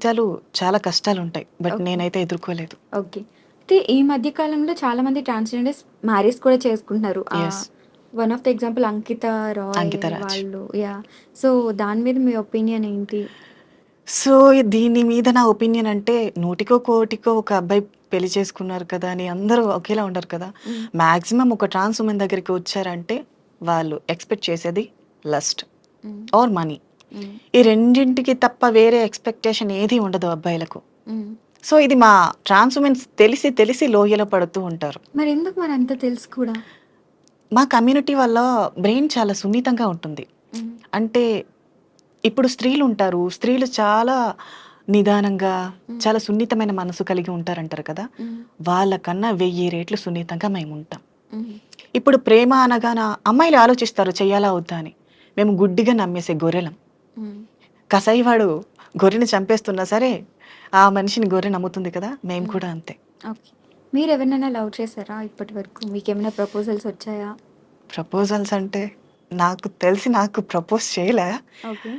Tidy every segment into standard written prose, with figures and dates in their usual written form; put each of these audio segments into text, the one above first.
చాలు చాలా కష్టాలుంటాయి. But okay. నేనైతే ఎదుర్కోలేదు. ఓకే. అయితే ఈ మధ్య కాలంలో చాలామంది ట్రాన్స్‌జెండర్స్ మ్యారేజ్ కూడా చేసుకుంటున్నారు. Yes. One of the example 'Ankita Roy' 'Ankita Raj.' వాళ్ళు యాహ్! సో, దాని మీద మీ ఒపీనియన్ ఏంటి? సో, దీని మీద నా ఒపీనియన్ అంటే నూటికో, కోటికో ఒక అబ్బాయి పెళ్లి చేసుకున్నారు కదా! అని అందరూ ఒకేలా ఉండరు కదా! హ్మ్. మాక్సిమం ఒక ట్రాన్స్ వుమెన్ దగ్గరికి వచ్చారంటే వాళ్ళు ఎక్స్‌పెక్ట్ చేసేది lust hmm. Or money. Hmm. ఈ రెండింటికి తప్ప వేరే ఎక్స్‌పెక్టేషన్ ఏది ఉండదు అబ్బాయిలకు. హ్మ్. సో, ఇది మా ట్రాన్స్ వుమెన్స్ తెలిసి తెలిసి లోయలో పడుతూ ఉంటారు. మరెందుకు మరంత తెలుసు కూడా? మా కమ్యూనిటీ వల్ల బ్రెయిన్ చాలా సున్నితంగా ఉంటుంది. హ్మ్. అంటే ఇప్పుడు స్త్రీలుంటారు. స్త్రీలు చాలా నిదానంగా, హ్మ్. చాలా సున్నితమైన మనసు కలిగి ఉంటారంటారు కదా! హ్మ్. వాళ్ళకన్నా 1000 రెట్లు సున్నితంగా మేముంటాం. హ్మ్. ఇప్పుడు ప్రేమ అనగాన అమ్మాయిలు ఆలోచిస్తారు చెయ్యాలా వద్దా అని. మేము గుడ్డిగా నమ్మేసే గొర్రెలం. హ్మ్. కసాయివాడు గొర్రెని చంపేస్తున్నా సరే, ఆ మనిషిని గొర్రె నమ్ముతుంది కదా! మేము హ్మ్. కూడా అంతే. ఓకే. మీరెవరినైనా లవ్ చేసారా ఇప్పటి వరకు? మీకేమైనా ప్రపోజల్స్ వచ్చాయా? ప్రపోజల్స్ అంటే నాకు తెలిసి నాకు ప్రపోజ్ చేయలే. ఓకే.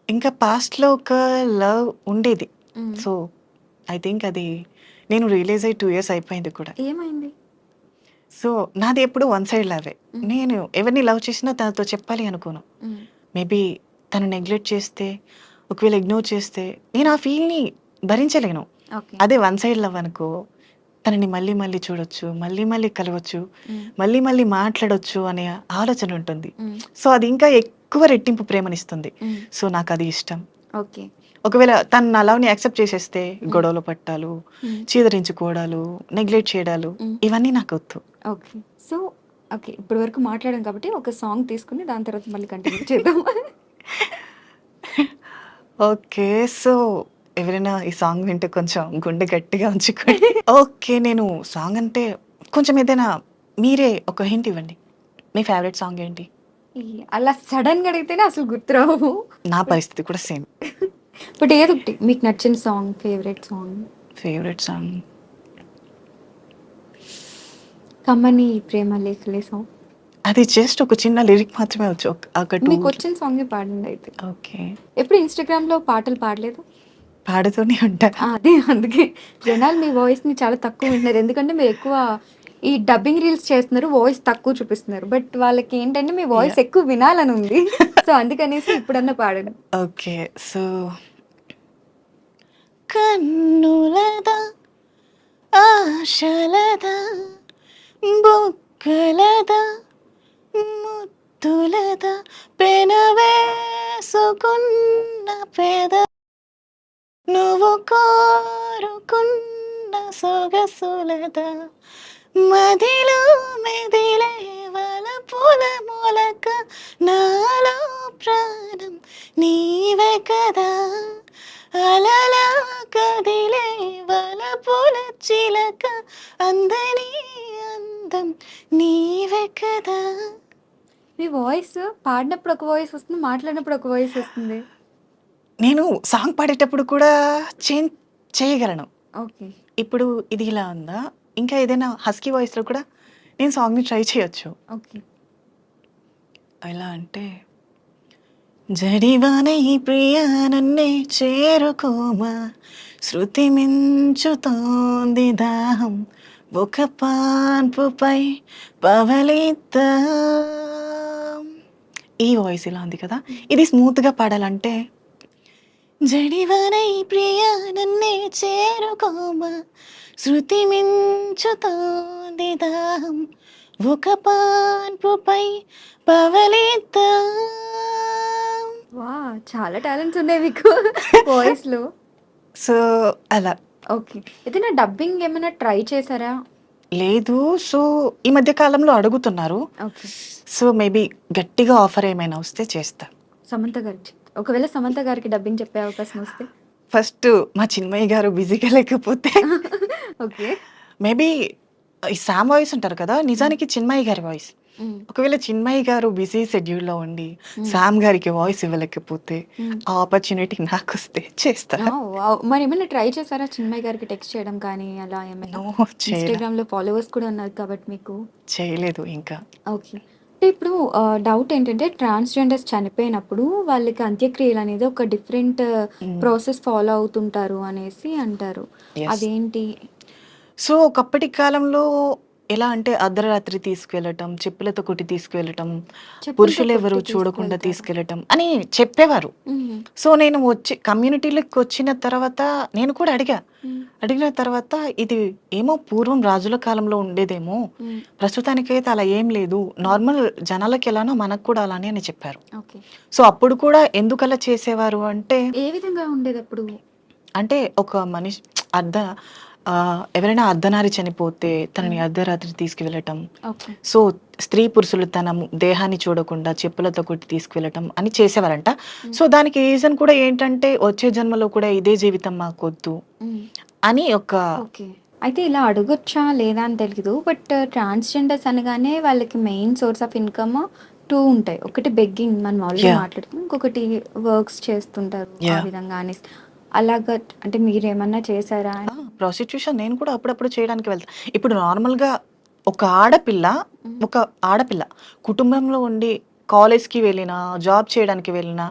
ఇంకా పాస్ట్‌లో ఒక లవ్ ఉండేది. హ్మ్. సో, ఐ థింక్ అది నేను రియలైజ్ అయ్యి 2 ఇయర్స్ అయిపోయింది కూడా. ఏమైంది? సో, నాది ఎప్పుడు వన్ సైడ్ లవ్వే. హ్మ్. నేను ఎవరిని లవ్ చేసినా తనతో చెప్పాలి అనుకోను. హ్మ్. మేబీ తను నెగ్లెక్ట్ చేస్తే, ఒకవేళ ఇగ్నోర్ చేస్తే, నేను ఆ ఫీల్‌ని భరించలేను. ఓకే. అదే వన్ సైడ్ లవ్ అనుకో, తనని మళ్ళీ మళ్ళీ చూడొచ్చు, మళ్ళీ మళ్ళీ కలవచ్చు, హ్మ్. మళ్ళీ మళ్ళీ మాట్లాడొచ్చు అనే ఆలోచన ఉంటుంది. హ్మ్. సో, అది ఇంకా ఎక్కువ రెట్టింపు ప్రేమనిస్తుంది. హ్మ్. సో, నాకది ఇష్టం. ఓకే. ఒకవేళ తను నా లవ్‌ని యాక్సెప్ట్ చేసేస్తే హ్మ్. గొడవలు పట్టాలు, హ్మ్. చీదరించుకోవడాలు, నెగ్లెక్ట్ చేయడాలు హ్మ్. ఇవన్నీ నాకొద్దు. ఓకే. So, okay. ఇప్పటి వరకు మాట్లాడాం కాబట్టి ఒక సాంగ్ తీసుకొని దాని తర్వాత మళ్ళీ కంటిన్యూ చేద్దాం. ఓకే. సో, ఎవరైనా ఈ సాంగ్ వింటే కొంచెం గుండె గట్టిగా ఉంచుకోండి. ఓకే. నేను సాంగ్ అంటే కొంచెం ఏదైనా మీరే ఒక హింట్ ఇవ్వండి. మీ ఫేవరెట్ సాంగ్ ఏంటి? ఈ అలా సడెన్‌గా అడిగితేనే అసలు గుర్తురావు. నా బట్ పరిస్థితి కూడా సేమ్. బట్ ఏదోకటి మీకు నచ్చిన song, favourite song. Favourite song 'కమ్మని ప్రేమ లేఖలే' సాంగ్. అది జస్ట్ ఒక చిన్న లిరిక్ మాత్రమే వచ్చు. ఒక 2 మీకొచ్చిన సాంగే పాడండి అయితే. ఓకే. ఎప్పుడు ఇన్‌స్టాగ్రామ్‌లో పాటలు పాడలేదా? పాడుతూనే ఉంటా. అదే అందుకే జనాలు మీ వాయిస్‌ని చాలా తక్కువ వింటున్నారు. ఎందుకంటే మీరెక్కువ ఈ డబ్బింగ్ రీల్స్ చేస్తున్నారు. వాయిస్ తక్కువ చూపిస్తున్నారు. బట్ వాళ్ళకేంటంటే మీ వాయిస్ యాహ్! ఎక్కువ వినాలనుంది. సో, అందుకనేసి ఇప్పుడన్నా పాడండి. ఓకే. సో, కన్నులదా ఆశలదా బుగ్గలదా ముద్దులదా పెనవేసుకున్న పెద నువ్వు కోరుకున్న సొగసులదా మదిలో మెదిలే వలపుల మొలక నాలో ప్రాణం నీవే కదా అలలా కదిలే వలపుల చిలక అందని అందం నీవే కదా. మీ వాయిస్ పాడినప్పుడు ఒక వాయిస్ వస్తుంది. మాట్లాడినప్పుడు ఒక వాయిస్ వస్తుంది. నేను సాంగ్ పాడేటప్పుడు కూడా చేంజ్ చేయగలను. ఓకే. ఇప్పుడు ఇది ఇలా ఉందా? ఇంకా ఏదైనా హస్కీ వాయిస్‌లో కూడా నేను సాంగ్‌ని ట్రై చేయొచ్చు. ఓకే. ఎలా అంటే జడివాన ఈ ప్రియ నన్నే చేరుకోమా శృతి మించుతోంది దాహం ఒక పాన్పుపై పవళిద్దాం. ఈ వాయిస్ ఇలా ఉంది కదా! హ్మ్. ఇది స్మూత్‌గా పాడాలంటే జడివాన ఈ ప్రియ నన్నే చేరుకోమా శృతి మించుతోంది దాహం ఒక పాన్పుపై పవళిద్దాం. వాహ్! చాలా టాలెంట్స్ ఉన్నాయి మీకు వాయిస్‌లో. సో, అలా. ఓకే. ఏదైనా డబ్బింగ్ ఏమైనా ట్రై చేసారా? లేదు. సో, ఈ మధ్య కాలంలో అడుగుతున్నారు. ఓకే. సో, మేబీ గట్టిగా ఆఫర్ ఏమైనా వస్తే చేస్తా. సమంత గారికి ఒకవేళ సమంత గారికి డబ్బింగ్ చెప్పే అవకాశం వస్తే? ఫస్ట్ మా చిన్మయి గారు బిజీగా లేకపోతే ఓకే. మేబీ ఈ సామ్ వాయిస్ ఉంటారు కదా! హ్మ్. నిజానికి చిన్మయి గారి వాయిస్. హ్మ్. ఒకవేళ చిన్మయి గారు బిజీ షెడ్యూల్‌లో ఉండి, హ్మ్. సామ్ గారికి వాయిస్ ఇవ్వలేకపోతే, హ్మ్. ఆ ఆపర్చునిటీ నాకొస్తే చేస్తా. ఆ! వావ్! మరేమైనా ట్రై చేసారా చిన్మయి గారికి టెక్స్ట్ చేయడం కానీ అలా ఏమైనా? నో చేయలా. ఇన్‌స్టాగ్రామ్‌లో ఫాలోవర్స్ కూడా ఉన్నారు కాబట్టి మీకు. చేయలేదు ఇంకా. ఓకే. అంటే ఇప్పుడు డౌట్ ఏంటంటే ట్రాన్స్‌జెండర్స్ చనిపోయినప్పుడు వాళ్ళకి అంత్యక్రియలు అనేది ఒక డిఫరెంట్ హ్మ్. ప్రాసెస్ ఫాలో అవుతుంటారు అనేసి అంటారు. యెస్. అదేంటి? సో, ఒకప్పటి కాలంలో ఎలా అంటే అర్ధరాత్రి తీసుకెళ్ళటం, చెప్పులతో కొట్టి తీసుకువెళ్ళటం, చెప్పులతో పురుషులెవరు కొట్టి చూడకుండా తీసుకువెళ్తారా? తీసుకెళ్ళటం అని చెప్పేవారు. హ్మ్. సో, నేను వచ్చి కమ్యూనిటీలోకొచ్చిన తర్వాత నేను కూడా అడిగా. హ్మ్. అడిగిన తర్వాత ఇది ఏమో పూర్వం రాజుల కాలంలో ఉండేదేమో, హ్మ్. ప్రస్తుతానికైతే అలా ఏం లేదు. హ్మ్. నార్మల్ జనాలకి ఎలానో మనకు కూడా అలానే అని చెప్పారు. ఓకే. సో, అప్పుడు కూడా ఎందుకలా చేసేవారు అంటే, ఏ విధంగా ఉండేదప్పుడు? అంటే ఒక మనిషి అర్ధ ఎవరైనా అర్ధనారి చనిపోతే తనని హ్మ్. అర్ధరాత్రి తీసుకువెళ్ళటం. ఓకే. సో, స్త్రీ పురుషులు తన దేహాన్ని చూడకుండా చెప్పులతో కొట్టి తీసుకువెళ్ళటం అని చేసేవారంట. హ్మ్. సో, దానికి రీజన్ కూడా ఏంటంటే వచ్చే జన్మలో కూడా ఇదే జీవితం మాకొద్దు హ్మ్. అని ఒక ఓకే. అయితే ఇలా అడగొచ్చా? లేదా అని తెలీదు. బట్ ట్రాన్స్‌జెండర్స్ అనగానే వాళ్ళకి మెయిన్ సోర్స్ ఆఫ్ ఇన్‌కమ్ 2 ఉంటాయి. ఒకటి బెగ్గింగ్ మనం ఆల్రెడీ యాహ్! మాట్లాడుకున్నాం. ఇంకొకటి వర్క్స్ చేస్తుంటారు ఆ యాహ్! విధంగా అనేసి. అలాగా అంటే మీరేమన్నా చేసారా? ప్రాస్టిట్యూషన్ నేను కూడా అప్పుడప్పుడు చేయడానికి వెళ్తా. ఇప్పుడు నార్మల్‌గా ఒక ఆడపిల్ల, హ్మ్. ఒక ఆడపిల్ల కుటుంబంలో ఉండి కాలేజ్‌కి వెళ్ళినా, జాబ్ చేయడానికి వెళ్ళినా,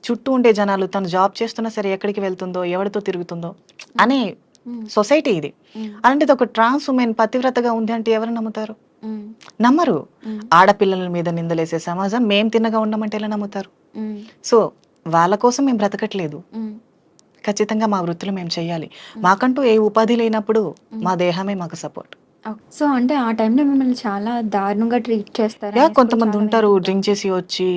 చుట్టూ ఉండే జనాలు తను జాబ్ చేస్తున్నా సరే ఎక్కడికి వెళ్తుందో, ఎవరితో తిరుగుతుందో హ్మ్. అనే హ్మ్. సొసైటీ ఇది. హ్మ్. అలాంటిది ఒక ట్రాన్స్ వుమెన్ పతివ్రతగా ఉంది అంటే ఎవరు నమ్ముతారు? హ్మ్. నమ్మరు. హ్మ్. ఆడపిల్లల మీద నిందలేసే సమాజం మేము తిన్నగా ఉన్నామంటే ఎలా నమ్ముతారు? హ్మ్. సో, వాళ్ళ కోసం మేము బ్రతకట్లేదు. హ్మ్. ఖచ్చితంగా మా వృత్తులు మేము చేయాలి. హ్మ్. మాకంటూ ఏ ఉపాధి లేనప్పుడు హ్మ్. మా దేహమే మాకు సపోర్ట్. ఓకే. సో, అంటే ఆ టైంలో మిమ్మల్ని చాలా దారుణంగా ట్రీట్ చేస్తారనేసి కూడా కొంతమంది చాలా ఉంటారు వింటుంటాం. డ్రింక్ చేసి వచ్చి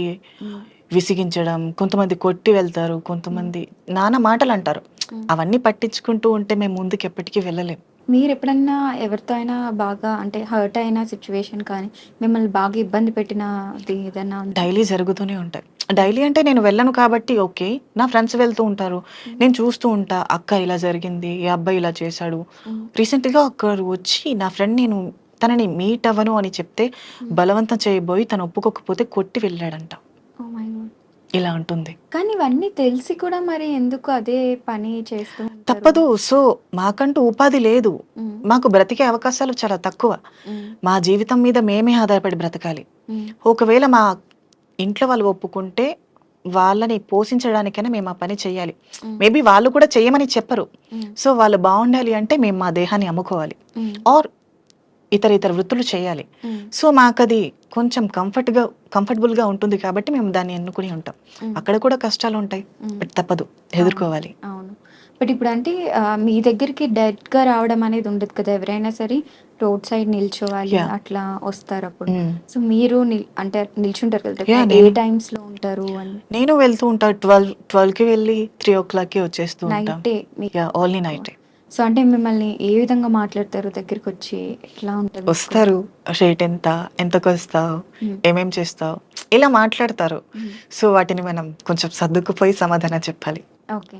హ్మ్. విసిగించడం, కొంతమంది కొట్టి వెళ్తారు, హ్మ్. కొంతమంది నానా మాటలంటారు. హ్మ్. అవన్నీ పట్టించుకుంటూ ఉంటే మేము ముందుకు ఎప్పటికీ వెళ్ళలేం. మీరెప్పుడన్నా ఎవరితో అయినా బాగా అంటే హర్ట్ అయిన సిట్యుయేషన్ కానీ, మిమ్మల్ని బాగా ఇబ్బంది పెట్టినది ఏదన్నా ఉందా? డైలీ జరుగుతూనే ఉంటాయి. హ్మ్. డైలీ అంటే నేను వెళ్ళను కాబట్టి ఓకే. నా ఫ్రెండ్స్ వెళ్తూ ఉంటారు. హ్మ్. నేను చూస్తూ ఉంటా. అక్క ఇలా జరిగింది. ఈ అబ్బాయి ఇలా చేశాడు. హ్మ్. రీసెంట్‌గా ఒకరు వచ్చి నా ఫ్రెండ్ నేను తనని మీట్ అవ్వను అని చెప్తే హ్మ్. బలవంతం చేయబోయి తను ఒప్పుకోకపోతే కొట్టి వెళ్ళాడంట. Oh my God! ఇలా ఉంటుంది. కానీ ఇవన్నీ తెలిసి కూడా మరి ఎందుకు అదే పని చేస్తూ ఉంటారు? తప్పదు. సో, మాకంటూ ఉపాధి లేదు. హ్మ్. మాకు బ్రతికే అవకాశాలు చాలా తక్కువ. హ్మ్. మా జీవితం మీద మేమే ఆధారపడి బ్రతకాలి. హ్మ్. ఒకవేళ మా ఇంట్లో వాళ్ళు ఒప్పుకుంటే వాళ్ళని పోషించడానికైనా మేము ఆ పని చేయాలి. హ్మ్. మేబీ వాళ్ళు కూడా చేయమని చెప్పరు. హ్మ్. సో, వాళ్ళు బావుండాలి అంటే మేము మా దేహాన్ని అమ్ముకోవాలి. హ్మ్. ఆర్ ఇతర ఇతర వృత్తులు చేయాలి. హ్మ్. సో, మాకది కొంచెం కంఫర్టబుల్‌గా ఉంటుంది కాబట్టి మేము దాన్ని ఎన్నుకుని ఉంటాం. హ్మ్. అక్కడ కూడా కష్టాలుంటాయి. హ్మ్. బట్ తప్పదు. అవును. ఎదుర్కోవాలి. అవును. బట్ ఇప్పుడంటే మీ దగ్గరికి డైరెక్ట్‌గా రావడం అనేది ఉండదు కదా! ఎవరైనా సరే రోడ్ సైడ్ నిల్చోవాలి యాహ్! అట్లా వస్తారప్పుడు. హ్మ్. సో, మీరు అంటే నిల్చుంటారు కదా! యాహ్! డెఫినెట్ ఏ నేను టైమ్స్‌లో ఉంటారు అని? నేను వెళ్తూ ఉంటా. 12కి వెళ్ళి 3:00కి వచ్చేస్తూ ఉంటా. నైటే మీకు యాహ్! ఓన్లీ ఎక్కువ. నైటే. సో, అంటే మిమ్మల్ని ఏ విధంగా మాట్లాడతారు దగ్గరికొచ్చి? ఎట్లా ఉంటది మీకు? వస్తారు. రేట్ ఎంత? ఎంతకొస్తావు? హ్మ్. ఏమేం చేస్తావు? ఇలా మాట్లాడతారు. హ్మ్. సో, వాటిని మనం కొంచెం సర్దుకుపోయి సమాధానం చెప్పాలి. ఓకే.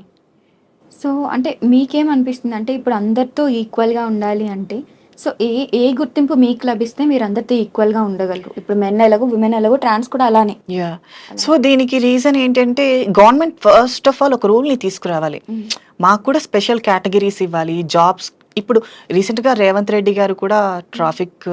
సో, అంటే మీకేమనిపిస్తుంది? అంటే ఇప్పుడు అందరితో ఈక్వల్‌గా ఉండాలి అంటే, సో, ఏ ఏ గుర్తింపు మీకు లభిస్తే మీరందరితో ఈక్వల్‌గా ఉండగలరు? ఇప్పుడు మెన్ ఎలాగో, విమెన్ ఎలాగో, ట్రాన్స్ కూడా అలానే. యాహ్! అలా. సో, దీనికి రీజన్ ఏంటంటే గవర్నమెంట్ ఫస్ట్ ఆఫ్ ఆల్ ఒక రూల్‌ని తీసుకురావాలి. హ్మ్. మాకు కూడా స్పెషల్ కేటగరీస్ ఇవ్వాలి. జాబ్స్ ఇప్పుడు రీసెంట్‌గా రేవంత్ రెడ్డి గారు కూడా హ్మ్. ట్రాఫిక్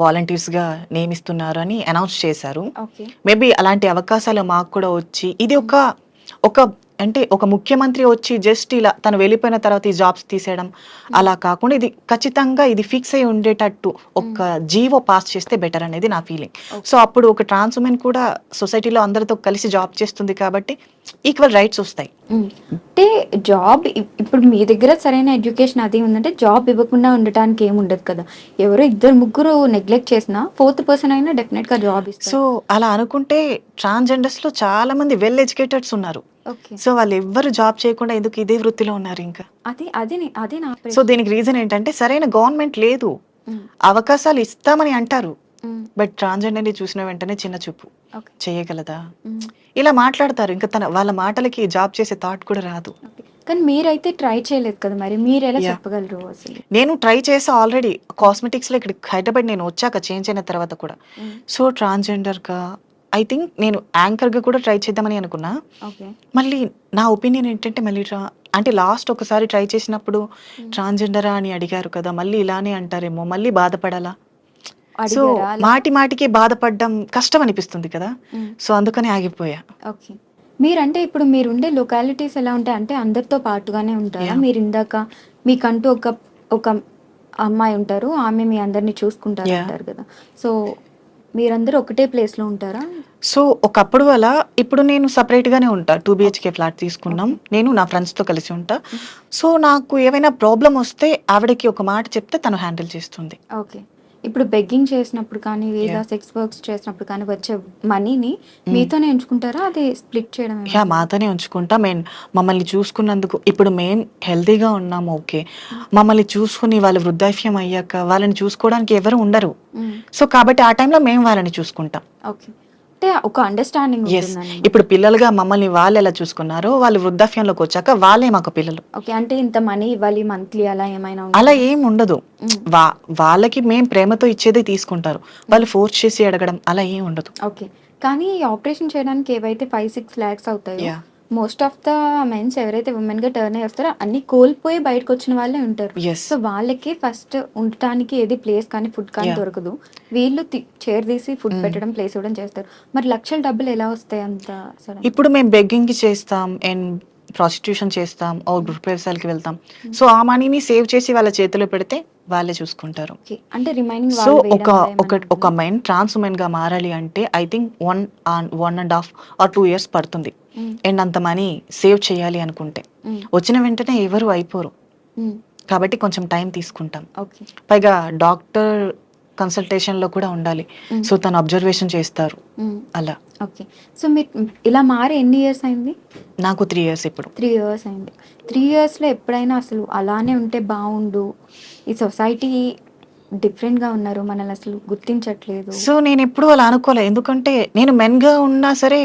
వాలంటీర్స్‌గా నియమిస్తున్నారని అనౌన్స్ చేశారు. ఓకే. మేబీ అలాంటి అవకాశాలు మాకు కూడా వచ్చి ఇది హ్మ్. ఒక అంటే ఒక ముఖ్యమంత్రి వచ్చి జస్ట్ ఇలా తను వెళ్ళిపోయిన తర్వాత ఈ జాబ్స్ తీసేయడం హ్మ్. అలా కాకుండా ఇది ఖచ్చితంగా ఇది ఫిక్స్ అయ్యి ఉండేటట్టు హ్మ్. ఒక జీవో పాస్ చేస్తే బెటర్ అనేది నా ఫీలింగ్. So, okay. అప్పుడు ఒక ట్రాన్స్ వుమెన్ కూడా సొసైటీలో అందరితో కలిసి జాబ్ చేస్తుంది కాబట్టి ఈక్వల్ రైట్స్ వస్తాయి. హ్మ్. అంటే జాబ్ ఇప్పుడు మీ దగ్గర సరైన ఎడ్యుకేషన్ అది ఉందంటే జాబ్ ఇవ్వకుండా ఉండటానికి ఏముండదు కదా! ఎవరో ఇద్దరు, ముగ్గురు నెగ్లెక్ట్ చేసినా ఫోర్త్ పర్సన్ అయినా డెఫినెట్‌గా జాబ్ సో, ఇస్తారు. అలా అనుకుంటే ట్రాన్స్‌జెండర్స్‌లో చాలా మంది వెల్ ఎడ్యుకేటెడ్స్ ఉన్నారు. ఓకే. సో, వాళ్ళెవ్వరు జాబ్ చేయకుండా ఎందుకు ఇదే వృత్తిలో ఉన్నారింకా? అదే నా సో, ప్రశ్న. దీనికి రీజన్ ఏంటంటే సరైన గవర్నమెంట్ లేదు. హ్మ్. అవకాశాలు ఇస్తామని అంటారు. హ్మ్. బట్ ట్రాన్స్‌జెండర్‌ని చూసిన వెంటనే చిన్న చూపు. ఓకే. చేయగలదా? హ్మ్. ఇలా మాట్లాడతారు. ఇంక వాళ్ళ మాటలకి జాబ్ చేసే థాట్ కూడా రాదు. ఓకే. కానీ మీరైతే ట్రై చేయలేదు కదా! మరి మీరెలా యాహ్! చెప్పగలరు అసలు? నేను ట్రై చేశా ఆల్రెడీ. హ్మ్. కాస్మెటిక్స్‌లో ఇక్కడికి హైదరాబాద్ నేను వచ్చాక చేంజ్ అయిన తర్వాత కూడా. హ్మ్. సో, ట్రాన్స్‌జెండర్‌గా ఐ థింక్ నేను యాంకర్‌గా కూడా ట్రై చేద్దామని అనుకున్నా. ఓకే. మళ్ళీ నా ఒపీనియన్ ఏంటంటే మళ్ళీ అంటే లాస్ట్ ఒకసారి ట్రై చేసినప్పుడు హ్మ్. ట్రాన్స్‌జెండరా అని అడిగారు కదా! మళ్ళీ ఇలానే అంటారేమో, మళ్ళీ బాధపడాలా? సో అడిగారా అలా? మాటి మాటికి బాధపడడం కష్టం అనిపిస్తుంది కదా, ఉమ్, సో అందుకని ఆగిపోయా. ఓకే. మీరంటే ఇప్పుడు మీరుండే లొకాలిటీస్ ఎలా ఉంటాయి అంటే అందరితో పాటుగానే ఉంటారా? యా మీరు ఇందాక మీకంటూ ఒక అమ్మాయి ఉంటారు. ఆమె మీ అందరిని చూసుకుంటారు యా అంటారు కదా! సో, మీరందరూ ఒకటే ప్లేస్‌లో ఉంటారా? సో ఒకప్పుడు అలా, ఇప్పుడు నేను సపరేట్గానే ఉంటా. 2 ఓకే. బిహెచ్కే ఫ్లాట్ తీసుకున్నాం, ఓకే. నేను నా ఫ్రెండ్స్తో కలిసి ఉంటా. హ్మ్. సో నాకు ఏమైనా ప్రాబ్లం వస్తే ఆవిడకి ఒక మాట చెప్తే తను హ్యాండిల్ చేస్తుంది. ఓకే. ఇప్పుడు బెగ్గింగ్ చేసినప్పుడు కానీ, యా లేదా సెక్స్ వర్క్స్ చేసినప్పుడు కానీ వచ్చే మనీని మీతోనే ఉంచుకుంటారా? అది స్ప్లిట్ చేయడం యా ఏమైనా లేదా? మాతోనే ఉంచుకుంటా. మమ్మల్ని చూసుకున్నందుకు ఇప్పుడు మేము హెల్తీగా ఉన్నాము ఓకే. హ్మ్. మమ్మల్ని చూసుకుని వాళ్ళు వృద్ధాప్యం అయ్యాక వాళ్ళని చూసుకోవడానికి ఎవరు ఉండరు. హ్మ్. సో కాబట్టి ఆ టైంలో మేము వాళ్ళని చూసుకుంటాం. ఓకే. అంటే ఒక అండర్‌స్టాండింగ్ యెస్. ఉంటుందన్నమాట. ఇప్పుడు పిల్లలుగా మమ్మల్ని వాళ్ళెలా చూసుకున్నారో, వాళ్ళు వృద్ధాప్యంలోకి వచ్చాక వాళ్ళే మాకు పిల్లలు. ఓకే. అంటే ఇంత మనీ ఇవ్వాలి మంత్లీ అలా ఏమైనా అలా ఉంటుందా? ఏం ఉండదు. హ్మ్. వాళ్ళకి మేము ప్రేమతో ఇచ్చేదే తీసుకుంటారు. హ్మ్. వాళ్ళు ఫోర్స్ చేసి అడగడం అలా ఏం ఉండదు. ఓకే. కానీ ఈ ఆపరేషన్ చేయడానికి ఏవైతే 5, 6 లాక్స్ అవుతాయో, yeah! Most of the mens ఎవరైతే వుమెన్‌గా టర్న్ అయ్యి వస్తారో అన్నీ కోల్పోయి బయటకొచ్చిన వాళ్ళే ఉంటారు. యెస్. సో, వాళ్ళకి ఫస్ట్ ఉండటానికి ఏది ప్లేస్ కానీ, ఫుడ్ కానీ యాహ్! దొరకదు. వీళ్ళు చేరదీసి ఫుడ్ హ్మ్. పెట్టడం, ప్లేస్ ఇవ్వడం చేస్తారు. మరి లక్షల డబ్బులు ఎలా వస్తాయి అంత సడెన్‌గా? ఇప్పుడు మేము బెగ్గింగ్‌కి చేస్తాం అండ్ ప్రాస్టిట్యూషన్ చేస్తాం. హ్మ్. గృహ ప్రవేశాలకి వెళ్తాం. హ్మ్. సో, ఆ మనీని సేవ్ చేసి వాళ్ళ చేతిలో పెడితే వాళ్ళే చూసుకుంటారు. ఓకే. అంటే రిమైనింగ్ సో, వాళ్ళు ఒక వేయడం అలా ఒక ఏమన్నా ఒక ఉంటుందా? మెన్ ట్రాన్స్ వుమెన్‌గా మారాలి అంటే ఐ థింక్ 1 ½ ఆర్ 2 ఇయర్స్ పడుతుంది. హ్మ్. అండ్ అంత మనీ సేవ్ చేయాలి అనుకుంటే. హ్మ్. వచ్చిన వెంటనే ఎవరు అయిపోరు. హ్మ్. కాబట్టి కొంచెం టైం తీసుకుంటాం. ఓకే. పైగా డాక్టర్ కన్సల్టేషన్‌లో కూడా ఉండాలి. హ్మ్. సో, తను అబ్జర్వేషన్ చేస్తారు. హ్మ్. అలా. ఓకే. సో, మీరు ఇలా మారి ఎన్ని ఇయర్స్ అయింది? నాకు 3 ఇయర్స్ ఇప్పుడు. 3 ఇయర్స్ అయింది. 3 ఇయర్స్‌లో ఎప్పుడైనా అసలు అలానే ఉంటే బావుండు. ఈ సొసైటీ డిఫరెంట్‌గా ఉన్నారు. మనల్ని అసలు గుర్తించట్లేదు. సో, నేనెప్పుడూ అలా అనుకోలే. ఎందుకంటే నేను మెన్‌గా ఉన్నా సరే,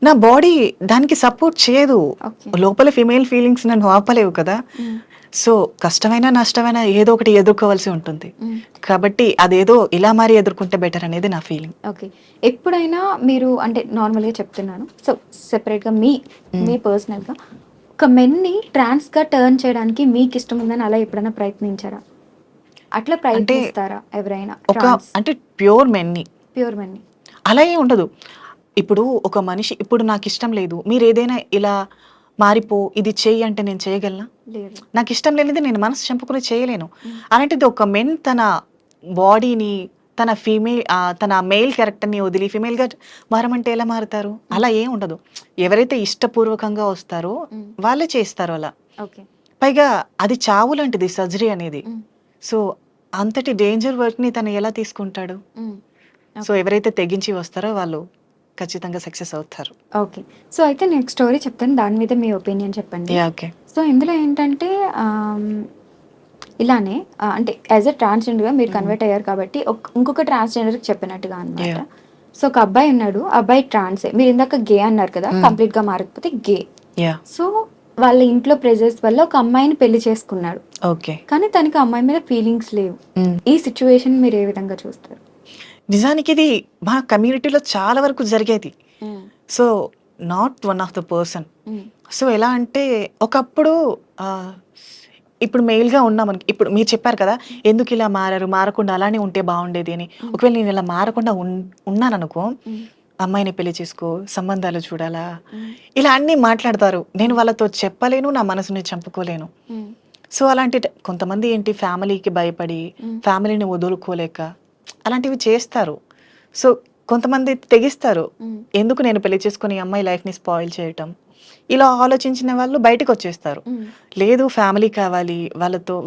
నా బాడీ దానికి సపోర్ట్ చేయదు. ఓకే. లోపల ఫీమేల్ ఫీలింగ్స్ నన్ను ఆపలేవు కదా! హ్మ్. సో, కష్టమైనా, నష్టమైనా ఏదో ఒకటి ఎదుర్కోవాల్సి ఉంటుంది. హ్మ్. కాబట్టి అదేదో ఇలా మారి ఎదుర్కొంటే బెటర్ అనేది నా ఫీలింగ్. ఓకే. ఎప్పుడైనా మీరు అంటే నార్మల్‌గా చెప్తున్నాను. సో, సెపరేట్‌గా మీ హ్మ్. మీ పర్సనల్‌గా ఒక మెన్‌ని ట్రాన్స్‌గా టర్న్ చేయడానికి మీకిష్టం ఉందని అలా ఎప్పుడైనా ప్రయత్నించారా? అట్లా అంటే ప్రయత్నిస్తారా ఎవరైనా ఒక ట్రాన్స్ అంటే ప్యూర్ మెన్‌ని. ప్యూర్ మెన్‌ని? అలా ఏం ఉండదు. ఇప్పుడు ఒక మనిషి ఇప్పుడు నాకిష్టం లేదు. మీరేదైనా ఇలా మారిపో, ఇది చెయ్యి అంటే నేను చేయగలనా? లేదు. నాకిష్టం లేనిది నేను మనసు చంపుకొని చేయలేను. హ్మ్. అలాంటిది ఒక మెన్ తన బాడీని, తన మెయిల్ క్యారెక్టర్‌ని వదిలి ఫీమేల్‌గా మారమంటే ఎలా మారుతారు? హ్మ్. అలా ఏం ఉండదు. ఎవరైతే ఇష్టపూర్వకంగా వస్తారో హ్మ్. వాళ్ళే చేస్తారు అలా. ఓకే. పైగా అది చావు లాంటిది సర్జరీ అనేది. హ్మ్. సో, అంతటి డేంజర్ వర్క్‌ని తను ఎలా తీసుకుంటాడు? హ్మ్. So, okay. ఎవరైతే తెగించి వస్తారో వాళ్ళు ఖచ్చితంగా సక్సెస్ అవుతారు. ఓకే. సో, అయితే నేను ఒక స్టోరీ చెప్తాను. దాని మీద మీ ఒపీనియన్ చెప్పండి. యాహ్! ఓకే. సో, ఇందులో ఏంటంటే ఇలానే అంటే యాస్ ఎ ట్రాన్స్‌జెండర్‌గా మీరు హ్మ్. కన్వర్ట్ అయ్యారు కాబట్టి ఇంకొక ట్రాన్స్‌జెండర్‌కి చెప్పినట్టుగా అనమాట. యాహ్! సో, ఒక అబ్బాయి ఉన్నాడు. ఆ అబ్బాయి ట్రాన్సే. మీరు ఇందాక గే అన్నారు కదా! హ్మ్. కంప్లీట్‌గా మారకపోతే గే. యాహ్! సో, వాళ్ళ ఇంట్లో ప్రెజర్స్ వల్ల ఒక అమ్మాయిని పెళ్లి చేసుకున్నాడు. ఓకే. కానీ తనకి ఆ అమ్మాయి మీద ఫీలింగ్స్ లేవు. హ్మ్. ఈ సిట్యుయేషన్ మీరు ఏ విధంగా చూస్తారు? నిజానికి ఇది మా కమ్యూనిటీలో చాలా వరకు జరిగేది. హ్మ్. So, not one of the person. హ్మ్. సో, ఎలా అంటే ఒకప్పుడు ఆహ్, ఇప్పుడు మెయిల్‌గా ఉన్నామనుకో, ఇప్పుడు మీరు చెప్పారు కదా! ఎందుకిలా మారారు? మారకుండా అలానే ఉంటే బావుండేది అని. హ్మ్. ఒకవేళ నేను ఇలా మారకుండా ఉన్నాననుకో, హ్మ్. అమ్మాయిని పెళ్లి చేసుకో, సంబంధాలు చూడాలా, హ్మ్. ఇలా అన్నీ మాట్లాడతారు. నేను హ్మ్. వాళ్ళతో చెప్పలేను, నా మనసుని చంపుకోలేను. హ్మ్. సో, అలాంటి కొంతమంది ఏంటి ఫ్యామిలీకి భయపడి, హ్మ్. ఫ్యామిలీని వదులుకోలేక అలాంటివి చేస్తారు. సో, కొంతమంది తెగిస్తారు. హ్మ్. ఎందుకు నేను పెళ్లి చేసుకొని ఈ అమ్మాయి లైఫ్‌ని స్పాయిల్ చేయటం. ఇలా ఆలోచించిన వాళ్ళు బయటికొచ్చేస్తారు. హ్మ్. లేదు ఫ్యామిలీ కావాలి,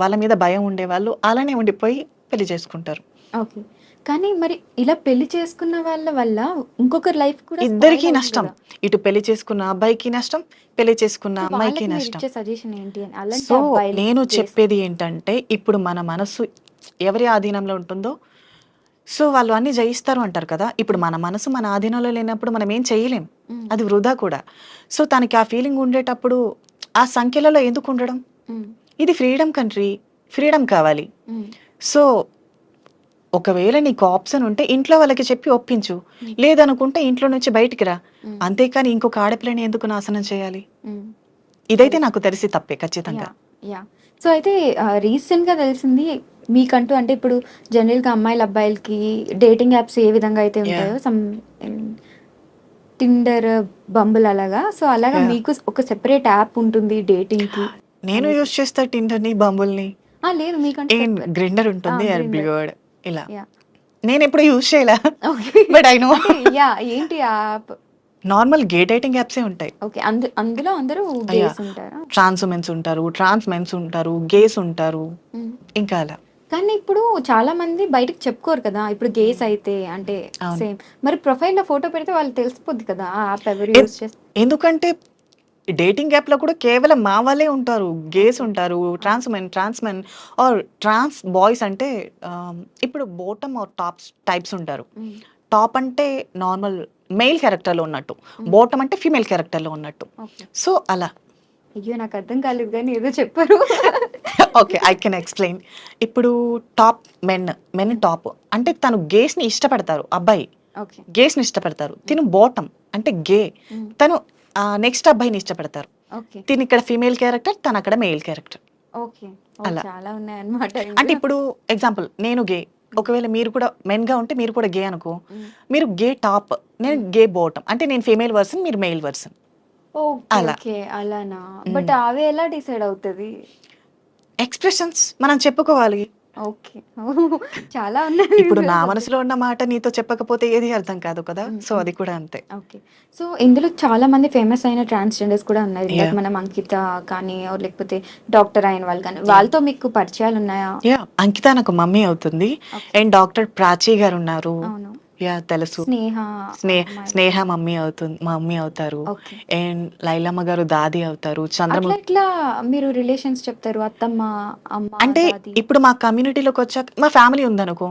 వాళ్ళ మీద భయం ఉండేవాళ్ళు అలానే ఉండిపోయి పెళ్లి చేసుకుంటారు. ఓకే. కానీ మరి ఇలా పెళ్లి చేసుకున్న వాళ్ళ వల్ల ఇంకొకరి లైఫ్ కూడా స్పాయిల్ ఇద్దరికీ అవుతుంది నష్టం. కదా! ఇటు పెళ్లి చేసుకున్న అబ్బాయికి నష్టం, పెళ్లి చేసుకున్న సో, అమ్మాయికి వాళ్ళకి నష్టం. మీరిచ్చే సజెషన్ ఏంటి అని? అలాంటి సో, అబ్బాయిలకి నేను గేస్ చెప్పేది ఏంటంటే, ఇప్పుడు మన మనసు ఎవరి ఆధీనంలో ఉంటుందో, సో, వాళ్ళు అన్నీ జయిస్తారు అంటారు కదా! ఇప్పుడు హ్మ్. మన మనసు మన ఆధీనంలో లేనప్పుడు మనం ఏం చేయలేం. హ్మ్. అది వృధా కూడా. సో, తనకి ఆ ఫీలింగ్ ఉండేటప్పుడు ఆ సంఖ్యలలో ఎందుకు ఉండడం? హ్మ్. ఇది ఫ్రీడమ్ కంట్రీ. ఫ్రీడమ్ కావాలి. హ్మ్. సో, ఒకవేళ నీకు ఆప్షన్ ఉంటే ఇంట్లో వాళ్ళకి చెప్పి ఒప్పించు. హ్మ్. లేదనుకుంటే ఇంట్లో నుంచి బయటికి రా. హ్మ్. అంతేకాని ఇంకొక ఆడపిల్లని ఎందుకు నాశనం చేయాలి? హ్మ్. ఇదైతే కరెక్ట్. నాకు తెలిసి తప్పే ఖచ్చితంగా. యాహ్! యాహ్! సో, అయితే రీసెంట్‌గా తెలిసింది మీకంటూ అంటే ఇప్పుడు జనరల్‌గా అమ్మాయిలు, అబ్బాయిలకి డేటింగ్ యాప్స్ ఏ విధంగా అయితే యాహ్! ఉంటాయో హ్మ్, టిండర్, బంబుల్ అలాగా. సో, అలాగా యాహ్! మీకు ఒక సెపరేట్ యాప్ ఉంటుంది డేటింగ్‌కి నేను అనేసి. యూజ్ చేస్తా టిండర్‌ని, బంబుల్‌ని. లేదు మీకంటూ గ్రిండర్ ఉంటుంది, గ్రిండర్. ఎర్బ్‌ల్యూడ్ ఇలా. యాహ్! నేనెప్పుడు యూజ్ చేయలా. ఓకే. But I know. అంటే యాహ్! ఏంటి ఆ యాప్? నార్మల్ గే డేటింగ్ యాప్సే ఉంటాయి. ఓకే. అందులో అందరూ యాహ్! గేస్ ఉంటారా? ట్రాన్స్ ఉమెన్స్ ఉంటారు, ట్రాన్స్ మెన్స్ ఉంటారు, గేస్ ఉంటారు. హ్మ్. ఇంకా అలా. కానీ ఇప్పుడు చాలా మంది బయటకి చెప్పుకోరు కదా! ఇప్పుడు గేస్ అయితే అంటే అవును. సేమ్. మరి ప్రొఫైల్‌లో ఫోటో పెడితే వాళ్ళకి తెలిసిపోద్ది కదా! ఆ యాప్ ఎవరు ఎ యూజ్ చేస్ ఎందుకంటే డేటింగ్ యాప్‌లో కూడా కేవలం మా వాళ్ళే ఉంటారు. Gays okay. ఉంటారు, అవును. Trans men or trans boys అంటే ఇప్పుడు బాటమ్ ఆర్ టాప్స్ టైప్స్ ఉంటారు. హ్మ్. టాప్ అంటే నార్మల్ మెయిల్ క్యారెక్టర్‌లో ఉన్నట్టు. హ్మ్. బాటమ్ అంటే ఫీమేల్ క్యారెక్టర్‌లో ఉన్నట్టు. ఓకే. సో, అలా. అయ్యో! నాకు అర్థం కాలేదు గానీ ఏదో చెప్పారు. ఓకే. I can explain. ఇప్పుడు టాప్ మెన్ హ్మ్. టాప్ అంటే తను గేస్‌ని ఇష్టపడతారు అబ్బాయి. ఓకే. గేస్‌ని ఇష్టపడతారు. హ్మ్. తిను బాటమ్ అంటే గే. హ్మ్. తను నెక్స్ట్ అబ్బాయిని ఇష్టపడతారు. ఓకే. తినిక్కడ ఫీమేల్ క్యారెక్టర్, తనక్కడ మెయిల్ క్యారెక్టర్. ఓకే. ఓహ్! అలా. చాలా ఉన్నాయన్నమాట అంటే ఇందులో. ఇప్పుడు ఎగ్జాంపుల్ నేను గే. హ్మ్. ఒకవేళ మీరు కూడా మెన్‌గా ఉంటే మీరు కూడా గే అనుకో. హ్మ్. మీరు గే టాప్. నేను హ్మ్. గే బాటమ్. అంటే నేను ఫీమేల్ వెర్షన్, మీరు మెయిల్ వెర్షన్. ఓకే. అలా. ఓకే. అలానా? బట్ హ్మ్. అవి ఎలా డిసైడ్ అవుతది? ఎక్స్‌ప్రెషన్స్ మనం చెప్పుకోవాలి. ఓకే. ఓహ్! చాలా ఉన్నాయి ఇప్పుడు ఇందులో నా మనసులో సబ్జెక్ట్. ఉన్న మాట నీతో చెప్పకపోతే ఏది అర్థం కాదు కదా! హ్మ్. సో, హ్మ్. అది కూడా అంతే. ఓకే. సో, ఇందులో చాలా మంది ఫేమస్ అయిన ట్రాన్స్‌జెండర్స్ కూడా ఉన్నారు. ఇందాక యాహ్! మనం అంకిత కానీ ఆర్ లేకపోతే డాక్టర్ అయిన వాళ్ళు కానీ, యాహ్! వాళ్ళతో మీకు పరిచయాలున్నాయా? యాహ్! అంకిత నాకు మమ్మీ అవుతుంది. ఓకే. అండ్ డాక్టర్ ప్రాచి గారున్నారు. అవును. యాహ్! తెలుసు. స్నేహ స్నే అమ్మాయి. స్నేహ మమ్మీ అవుతారు. ఓకే. అండ్ లైలమ్మ గారు దాది అవుతారు. అట్లా ఎట్లా మీరు రిలేషన్స్ చెప్తారు? అత్తమ్మ, అమ్మ, అంటే దాది. ఇప్పుడు మా కమ్యూనిటీలోకొచ్చాక మా ఫ్యామిలీ ఉందనుకో,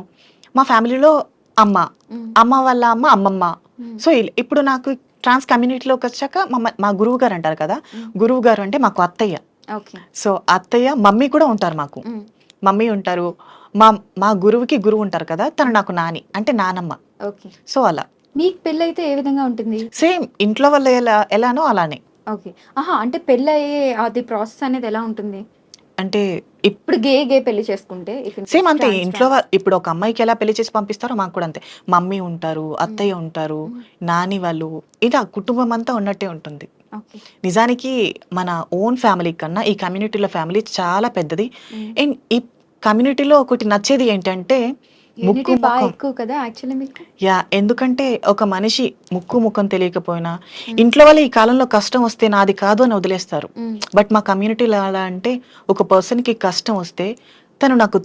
మా ఫ్యామిలీలో అమ్మ, హ్మ్. అమ్మ వాళ్ళ అమ్మ, అమ్మమ్మ. హ్మ్. సో, ఇప్పుడు నాకు ట్రాన్స్ కమ్యూనిటీలోకొచ్చాక మా గురువు గారు అంటారు కదా! హ్మ్. గురువు గారు అంటే మాకు అత్తయ్య. ఓకే. సో, అత్తయ్య, మమ్మీ కూడా ఉంటారు మాకు. హ్మ్. మమ్మీ ఉంటారు. మా మా గురువుకి గురువు ఉంటారు కదా! తను హ్మ్. నాకు నాని. అంటే నానమ్మ. ఓకే. సో, అలా. మీకు పెళ్లయితే ఏ విధంగా ఉంటుంది? సేమ్ ఇంట్లో వాళ్ళు ఎలానో అలానే. ఓకే. ఆహా! అంటే పెళ్లయ్యే అది ప్రాసెస్ అనేది ఎలా ఉంటుంది? అంటే ఇప్పుడు గే పెళ్లి చేసుకుంటే ఇఫ్ ఇన్ సేమ్ కేస్ అంతే. ఇంట్లో ట్రాన్స్. ఇప్పుడు ఒక అమ్మాయికి ఎలా పెళ్లి చేసి పంపిస్తారో మాకు కూడా అంతే. మమ్మీ ఉంటారు, హ్మ్. అత్తయ్య ఉంటారు, హ్మ్. నాని వాళ్ళు ఇలా కుటుంబం అంతా ఉన్నట్టే ఉంటుంది. ఓకే. నిజానికి మన ఓన్ ఫ్యామిలీ కన్నా ఈ కమ్యూనిటీలో ఫ్యామిలీ చాలా పెద్దది. హ్మ్. అండ్ ఈ కమ్యూనిటీలో ఒకటి నచ్చేది ఏంటంటే ముక్కు, యూనిటీ ముఖం. ఎక్కువ కదా యాక్చువల్లీ మీకు? యాహ్! ఎందుకంటే ఒక మనిషి ముక్కు, ముఖం తెలియకపోయినా హ్మ్. ఇంట్లో వాళ్ళు ఈ కాలంలో కష్టం వస్తే నాది కాదు అని వదిలేస్తారు. హ్మ్. బట్ మా కమ్యూనిటీలో ఎలా అంటే ఒక పర్సన్‌కి కష్టం వస్తే తను నాకు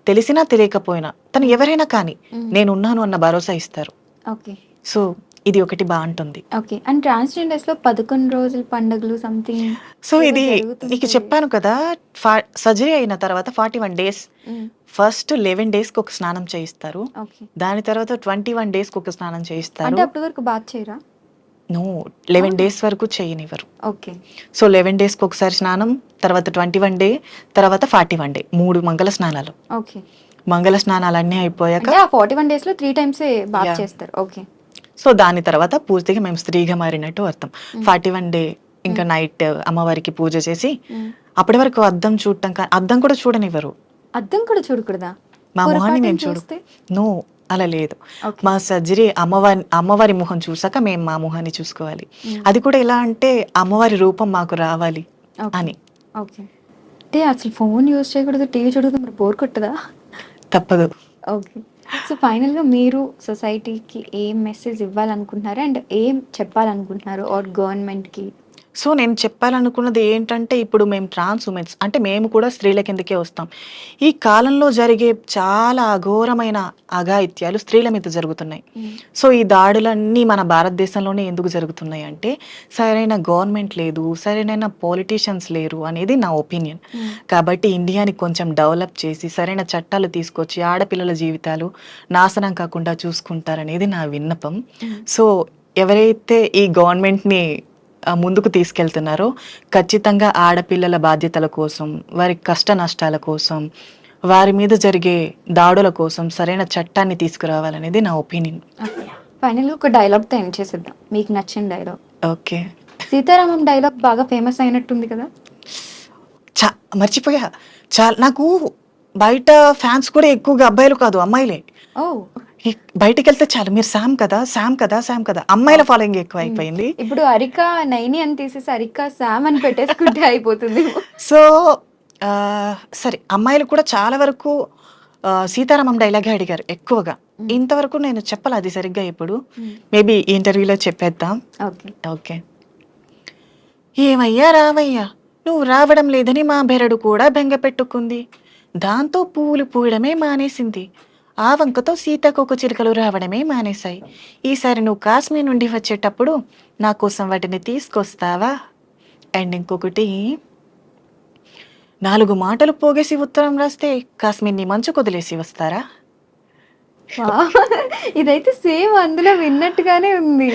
తెలిసినా తెలియకపోయినా తను హ్మ్. ఎవరైనా కానీ హ్మ్. నేనున్నాను అన్న భరోసా ఇస్తారు. ఓకే. సో, ఇది ఒకటి బావుంటుంది. ఓకే. అండ్ ట్రాన్స్‌జెండర్స్‌లో 11 రోజుల పండుగలు సంథింగ్ సో, ఏవో ఇది నీకు జరుగుతుంటాయి. చెప్పాను కదా! సర్జరీ అయిన తర్వాత 41 డేస్ హ్మ్. ఫస్ట్ 11 డేస్‌కి ఒక స్నానం చేయిస్తారు. ఓకే. దాని తర్వాత 21 డేస్‌కి ఒక స్నానం అంటే చేయిస్తారు. అప్పటి వరకు బాత్ చేయరా? నో. 11 అవునా? డేస్ వరకు చేయనివ్వరు. ఓకే. సో, 11 డేస్‌కి ఒకసారి స్నానం, తర్వాత 21 డే, తర్వాత 41 డే. 3 మంగళ స్నానాలు. ఓకే. మంగళ స్నానాలన్నీ అయిపోయాక అంటే ఆ 41 డేస్‌లో 3 టైమ్సే బాత్ యాహ్! చేస్తారు. ఓకే. సో, దాని తర్వాత పూర్తిగా మేము స్త్రీగా మారినట్టు అర్థం. హ్మ్. 41 డే ఇంకా హ్మ్. నైట్ అమ్మవారికి పూజ చేసి, హ్మ్. అప్పటి వరకు అద్దం చూడటం అద్దం కూడా చూడనివ్వరు. అద్దం కూడా చూడకూడదా? మా మొహాన్ని పొరపాటున మేము చూస్తే? నో. అలా లేదు. ఓకే. మా సర్జరీ అమ్మవారి మొహం చూసాక మేము మా మొహాన్ని చూసుకోవాలి. హ్మ్. అది కూడా ఎలా అంటే అమ్మవారి రూపం మాకు రావాలి ఓకే. అని. ఓకే. అంటే అసలు ఫోను యూజ్ చేయకూడదు, టీవీ చూడకూడదు మరి బోర్ కొట్టదా? తప్పదు. ఓకే. సో, ఫైనల్‌గా మీరు సొసైటీకి ఏం మెసేజ్ ఇవ్వాలనుకుంటున్నారు? అండ్ ఏం చెప్పాలనుకుంటున్నారు? ఆర్ గవర్నమెంట్‌కి? సో, నేను చెప్పాలనుకున్నది ఏంటంటే, ఇప్పుడు మేము ట్రాన్స్ వుమెన్స్ అంటే మేము కూడా స్త్రీల కిందకే వస్తాం. ఈ కాలంలో జరిగే చాలా అఘోరమైన అఘాయిత్యాలు స్త్రీల మీద జరుగుతున్నాయి. హ్మ్. సో, ఈ దాడులన్నీ మన భారతదేశంలోనే ఎందుకు జరుగుతున్నాయి అంటే, సరైన గవర్నమెంట్ లేదు, సరైన పొలిటీషియన్స్ లేరు అనేది నా ఒపీనియన్. హ్మ్. కాబట్టి ఇండియాని కొంచెం డెవలప్ చేసి, సరైన చట్టాలు తీసుకొచ్చి, ఆడపిల్లల జీవితాలు నాశనం కాకుండా చూసుకుంటారనేది నా విన్నపం. హ్మ్. సో, ఎవరైతే ఈ గవర్నమెంట్‌ని ముందుకు తీసుకెళ్తున్నారో ఖచ్చితంగా ఆడపిల్లల బాధ్యతల కోసం, వారి కష్ట నష్టాల కోసం, వారి మీద జరిగే దాడుల కోసం సరైన చట్టాన్ని తీసుకురావాలనేది నా ఒపీనియన్. ఓకే. ఫైనల్‌గా ఒక డైలాగ్‌తో ఎండ్ చేసేద్దాం. మీకు నచ్చిన డైలాగ్. ఓకే. 'సీతారామం' డైలాగ్ బాగా ఫేమస్ అయినట్టుంది కదా? చ మర్చిపోయా. నాకు బయట ఫ్యాన్స్ కూడా ఎక్కువగా అబ్బాయిలు కాదు, అమ్మాయిలే. ఓ బయటికెళ్తే చాలు మీరు శామ్ కదా, శామ్ కదా, శామ్ కదా, అమ్మాయిల ఫాలోయింగ్ ఎక్కువ అయిపోయింది. ఇప్పుడు అరిక నైని అని తీసేసి అరిక శామ్ అని పెట్టేసుకుంటే అయిపోతుంది. సో సరే, అమ్మాయిలు కూడా చాలా వరకు సీతారామం డైలాగే అడిగారు ఎక్కువగా. ఇంతవరకు నేను చెప్పాలి అది సరిగ్గా ఎప్పుడు. మేబీ ఈ ఇంటర్వ్యూలో చెప్పేద్దాం. ఓకే. ఓకే. ఏమయ్యా రావయ్యా, నువ్వు రావడం లేదని మా బెరడు కూడా బెంగ పెట్టుకుంది. దాంతో పువ్వులు పూయడమే మానేసింది. ఆ వంకతో సీతాకోక చిలుకలు రావడమే మానేశాయి. ఈసారి నువ్వు కాశ్మీర్ నుండి వచ్చేటప్పుడు నా కోసం వాటిని తీసుకొస్తావా? అండ్ ఇంకొకటి, 4 మాటలు పోగేసి ఉత్తరం రాస్తే కాశ్మీర్ని మంచు కొదిలేసి వస్తారా? వావ్! ఇదైతే సేమ్ అందులో విన్నట్టుగానే ఉంది.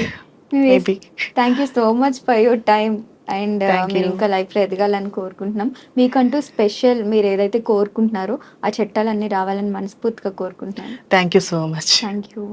Maybe. Thank you so much for your time. And Thank మీరు you. ఇంకా లైఫ్లో ఎదగాలని కోరుకుంటున్నాం. మీకంటూ స్పెషల్ మీరు ఏదైతే కోరుకుంటున్నారో ఆ చట్టాలన్నీ రావాలని మనస్ఫూర్తిగా కోరుకుంటున్నాను. Thank you so much. Thank you.